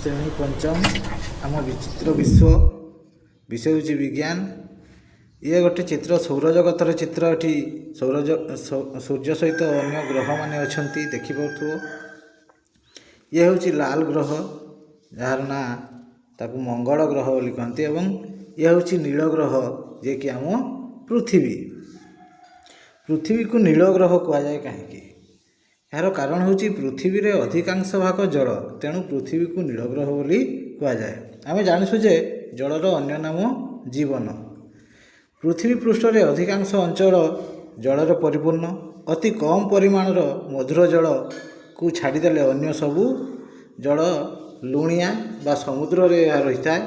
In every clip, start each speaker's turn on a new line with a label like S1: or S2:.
S1: श्रेणी पंचम आम विचित्र विश्व विषय हूँ विज्ञान। ये गोटे चित्र सौरजगतर चित्र। एटी सूर्य सहित अन्य ग्रह मान अच्छा देखिपे। ये हूँ लाल ग्रह जार ना ताकू मंगल ग्रह बोली कहते। ये हूँ नील ग्रह जे कि आम पृथ्वी। पृथ्वी को नील ग्रह कहुए कहीं यार कारण हूँ पृथ्वी रे अधिकांश भाग जल, तेणु पृथ्वी को नील ग्रह बोली कहुए। आम जानुँ जे जलर अन्य नाम जीवन। पृथ्वी पृष्ठ रे अधिकांश अंचल जलर परिपूर्ण। अति कम परिमाणर मधुर जल को छाड़देले अन्य सबू जल लुणिया बा समुद्र रे रही है।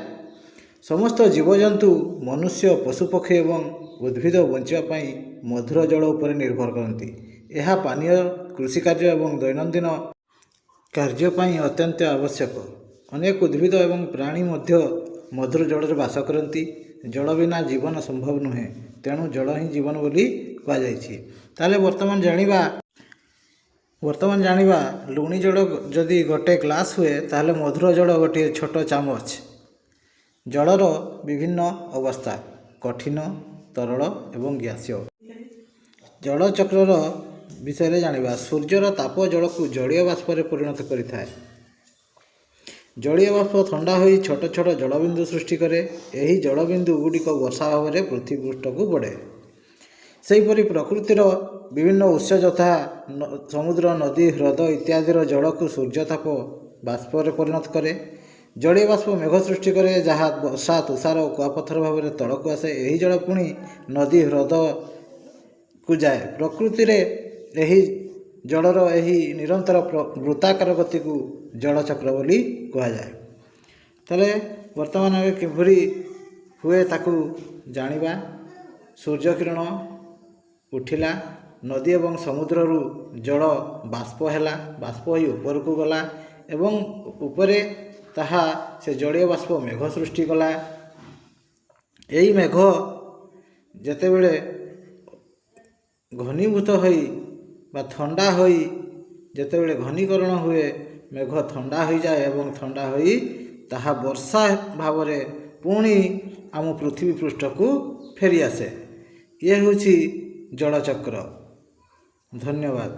S1: समस्त जीवजंतु मनुष्य पशुपक्षी एवं उद्भिद बंचापी मधुर जल उपर निर्भर करती। यह पानीय कृषि कार्य एवं दैनंदिन कार्यपाई अत्यंत आवश्यक। अनेक उद्भिद एवं प्राणी मध्य मधुर जल बास करती। जल बिना जीवन संभव नुहे, तेणु जल ही जीवन बोली कहुई। ताले वर्तमान जानिबा लुणी जल जदि गोटे ग्लास हुए ताहले मधुर जल गोटे छोट चामच। जलर विभिन्न अवस्था कठिन, तरल एवं ग्यासीय। जल चक्रर विषय जानिबा सूर्यर ताप जल को जलीय बाष्प परिणत करिथाए। जलीय बाष्प ठंडा होई छोट छोट जलबिंदु सृष्टि करे। यही जलबिंदु गुड़िक वर्षा भाव में पृथ्वी पृष्ठ को बढ़े। सेहीपरि प्रकृतिर विभिन्न उत्स यथा समुद्र, नदी, ह्रद इत्यादिर जल को सूर्यताप बाष्प परिणत करे। जलीय बाष्प मेघ सृष्टि करे, जहाँ वर्षा, तुषार और कुआपथर भाव में तलक आसे। यही जल पुणी नदी, ह्रद को जाए। प्रकृति रे यही जलर यही निरंतर वृत्ताकार गति को जलचक्र बोली कहुए। ताले वर्तमान आगे किभरी हुए ताकू जानिबा। सूर्य किरण उठिला, नदी एवं समुद्ररू जल बाष्प हैला, बाष्प ही ऊपर को गला एवं उपरे ताहा से जलीय बाष्प मेघ सृष्टि कला। यही मेघ जेतेबेले घनीभूत होई बा ठंडा होई, जेतेबेले घनीकरण हुए मेघ ठंडा हो जाए एवं ठंडा होई ताहा वर्षा भाव में पुणी आम पृथ्वी पृष्ठ को फेरी आसे। ये हूँ जलचक्र। धन्यवाद।